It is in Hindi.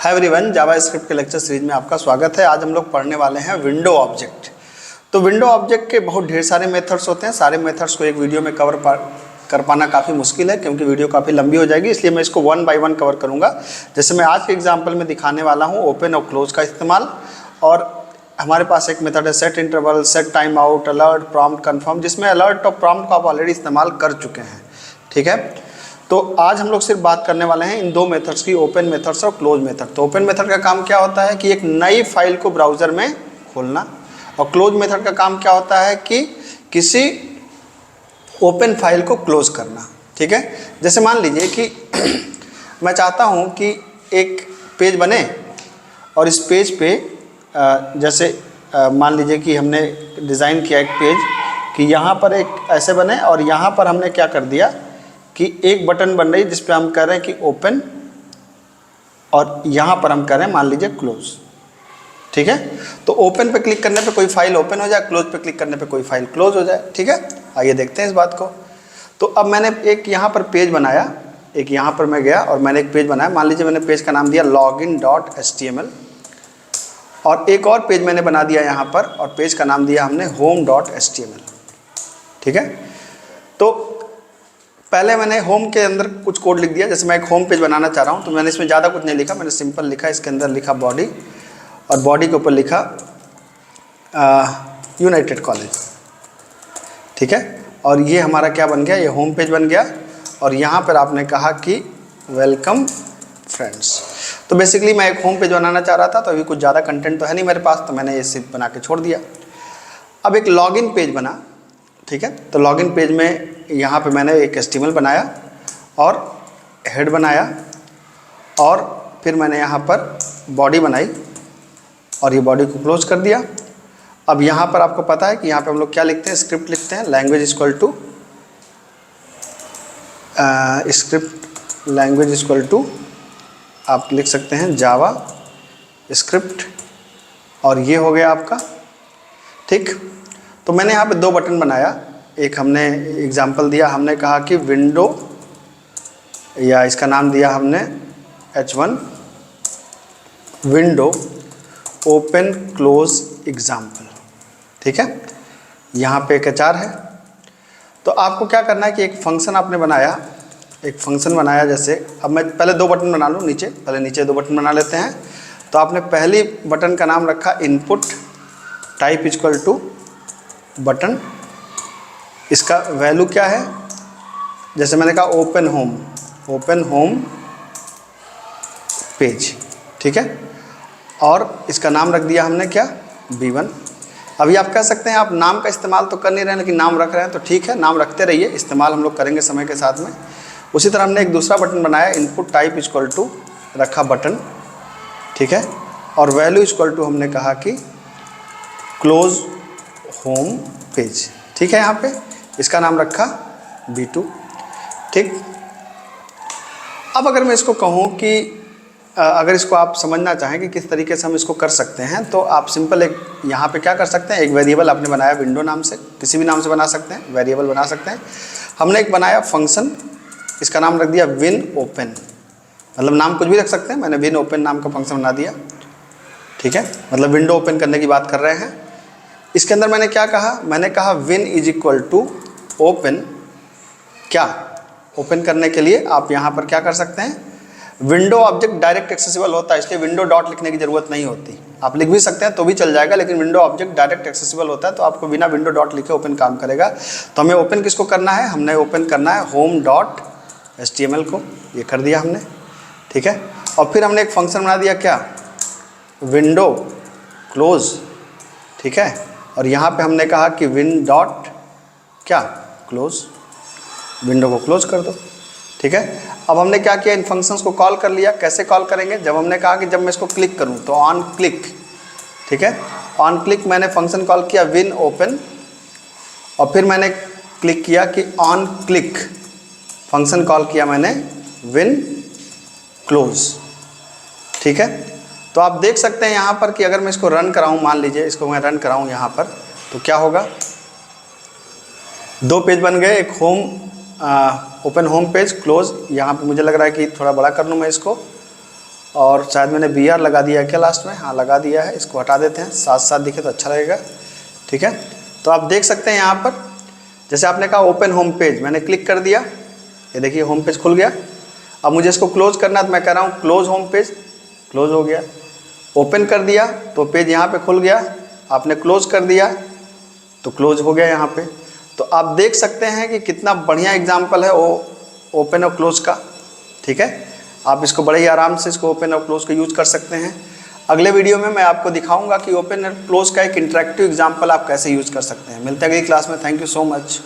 हाय एवरीवन, जावा स्क्रिप्ट के लेक्चर सीरीज में आपका स्वागत है। आज हम लोग पढ़ने वाले हैं विंडो ऑब्जेक्ट। तो विंडो ऑब्जेक्ट के बहुत ढेर सारे मेथड्स होते हैं। सारे मेथड्स को एक वीडियो में कर पाना काफ़ी मुश्किल है, क्योंकि वीडियो काफ़ी लंबी हो जाएगी। इसलिए मैं इसको वन बाय वन कवर करूँगा। जैसे मैं आज के एग्जाम्पल में दिखाने वाला हूँ ओपन और क्लोज का इस्तेमाल। और हमारे पास एक मेथड है set interval, set time out, alert, prompt, confirm, जिसमें अलर्ट और प्रॉम्प्ट को आप ऑलरेडी इस्तेमाल कर चुके हैं। ठीक है, तो आज हम लोग सिर्फ बात करने वाले हैं इन दो मेथड्स की, ओपन मेथड्स और क्लोज मेथड। तो ओपन मेथड का काम क्या होता है कि एक नई फाइल को ब्राउज़र में खोलना, और क्लोज मेथड का काम क्या होता है कि किसी ओपन फाइल को क्लोज करना। ठीक है, जैसे मान लीजिए कि मैं चाहता हूँ कि एक पेज बने, और इस पेज पे जैसे मान लीजिए कि हमने डिज़ाइन किया एक पेज कि यहाँ पर एक ऐसे बने, और यहाँ पर हमने क्या कर दिया कि एक बटन बन रही है जिस पे हम कह रहे हैं कि ओपन, और यहाँ पर हम कह रहे हैं मान लीजिए क्लोज। ठीक है, तो ओपन पे क्लिक करने पे कोई फाइल ओपन हो जाए, क्लोज पे क्लिक करने पे कोई फाइल क्लोज हो जाए। ठीक है, आइए देखते हैं इस बात को। तो अब मैंने एक यहाँ पर पेज बनाया, एक यहाँ पर मैं गया और मैंने एक पेज बनाया। मान लीजिए मैंने पेज का नाम दिया login.html, और एक और पेज मैंने बना दिया यहाँ पर, और पेज का नाम दिया हमने home.html। ठीक है, तो पहले मैंने होम के अंदर कुछ कोड लिख दिया। जैसे मैं एक होम पेज बनाना चाह रहा हूँ, तो मैंने इसमें ज़्यादा कुछ नहीं लिखा, मैंने सिंपल लिखा। इसके अंदर लिखा बॉडी, और बॉडी के ऊपर लिखा यूनाइटेड कॉलेज। ठीक है, और ये हमारा क्या बन गया, ये होम पेज बन गया। और यहाँ पर आपने कहा कि वेलकम फ्रेंड्स। तो बेसिकली मैं एक होम पेज बनाना चाह रहा था, तो अभी कुछ ज़्यादा कंटेंट तो है नहीं मेरे पास, तो मैंने ये सिर्फ बना के छोड़ दिया। अब एक लॉगिन पेज बना। ठीक है, तो लॉगिन पेज में यहाँ पे मैंने एक HTML बनाया और हेड बनाया, और फिर मैंने यहाँ पर बॉडी बनाई, और ये बॉडी को क्लोज कर दिया। अब यहाँ पर आपको पता है कि यहाँ पे हम लोग क्या लिखते हैं, स्क्रिप्ट लिखते हैं। लैंग्वेज इक्वल टू आप लिख सकते हैं जावा स्क्रिप्ट, और ये हो गया आपका। ठीक, तो मैंने यहाँ पे दो बटन बनाया। एक हमने एग्जाम्पल दिया, हमने कहा कि विंडो, या इसका नाम दिया हमने H1 window open close example. ठीक है, यहाँ पे एक HR है। तो आपको क्या करना है कि एक फंक्शन आपने बनाया, एक फंक्शन बनाया। जैसे अब मैं पहले दो बटन बना लूँ, पहले नीचे दो बटन बना लेते हैं। तो आपने पहली बटन का नाम रखा input type equal to button. इसका वैल्यू क्या है, जैसे मैंने कहा ओपन होम पेज। ठीक है, और इसका नाम रख दिया हमने क्या, B1। अभी आप कह सकते हैं आप नाम का इस्तेमाल तो कर नहीं रहे हैं, लेकिन नाम रख रहे हैं, तो ठीक है, नाम रखते रहिए, इस्तेमाल हम लोग करेंगे समय के साथ में। उसी तरह हमने एक दूसरा बटन बनाया, इनपुट टाइप इक्वल टू रखा बटन। ठीक है, और वैल्यू इक्वल टू हमने कहा कि क्लोज होम पेज। ठीक है, यहाँ पे इसका नाम रखा B2। ठीक, अब अगर मैं इसको कहूँ कि अगर इसको आप समझना चाहें कि किस तरीके से हम इसको कर सकते हैं, तो आप सिंपल एक यहाँ पे क्या कर सकते हैं, एक वेरिएबल आपने बनाया विंडो नाम से, किसी भी नाम से बना सकते हैं, वेरिएबल बना सकते हैं। हमने एक बनाया फंक्शन, इसका नाम रख दिया विन ओपन, मतलब नाम कुछ भी रख सकते हैं। मैंने विन ओपन नाम का फंक्शन बना दिया। ठीक है, मतलब विंडो ओपन करने की बात कर रहे हैं। इसके अंदर मैंने क्या कहा, मैंने कहा win is equal to open. क्या ओपन करने के लिए आप यहाँ पर क्या कर सकते हैं, विंडो ऑब्जेक्ट डायरेक्ट एक्सेसिबल होता है, इसलिए विंडो डॉट लिखने की ज़रूरत नहीं होती। आप लिख भी सकते हैं तो भी चल जाएगा, लेकिन विंडो ऑब्जेक्ट डायरेक्ट एक्सेसिबल होता है, तो आपको बिना विंडो डॉट लिखे ओपन काम करेगा। तो हमें ओपन किसको करना है, हमने ओपन करना है home.html को, ये कर दिया हमने। ठीक है, और फिर हमने एक फंक्शन बना दिया क्या, विंडो क्लोज। ठीक है, और यहाँ पे हमने कहा कि विन डॉट क्या, क्लोज, विंडो को क्लोज कर दो। ठीक है, अब हमने क्या किया, इन फंक्शंस को कॉल कर लिया। कैसे कॉल करेंगे, जब हमने कहा कि जब मैं इसको क्लिक करूं तो ऑन क्लिक। ठीक है, ऑन क्लिक मैंने फंक्शन कॉल किया विन ओपन, और फिर मैंने क्लिक किया कि ऑन क्लिक फंक्शन कॉल किया मैंने विन क्लोज। ठीक है, तो आप देख सकते हैं यहाँ पर कि अगर मैं इसको रन कराऊँ, मान लीजिए इसको मैं रन कराऊँ यहाँ पर, तो क्या होगा, दो पेज बन गए, एक ओपन होम पेज, क्लोज। यहाँ पे मुझे लग रहा है कि थोड़ा बड़ा कर लूँ मैं इसको, और शायद मैंने बी आर लगा दिया है क्या लास्ट में, हाँ लगा दिया है, इसको हटा देते हैं, साथ साथ दिखे तो अच्छा लगेगा। ठीक है, तो आप देख सकते हैं यहाँ पर जैसे आपने कहा ओपन होम पेज, मैंने क्लिक कर दिया, ये देखिए होम पेज खुल गया। अब मुझे इसको क्लोज करना है तो मैं कह रहा हूँ क्लोज होम पेज, क्लोज हो गया। ओपन कर दिया तो पेज यहाँ पे खुल गया, आपने क्लोज कर दिया तो क्लोज हो गया यहाँ पे। तो आप देख सकते हैं कि कितना बढ़िया एग्जाम्पल है वो ओपन और क्लोज का। ठीक है, आप इसको बड़े ही आराम से इसको ओपन और क्लोज का यूज कर सकते हैं। अगले वीडियो में मैं आपको दिखाऊंगा कि ओपन और क्लोज का एक इंटरेक्टिव एग्जाम्पल आप कैसे यूज कर सकते हैं। मिलते हैं अगली क्लास में। Thank you so much.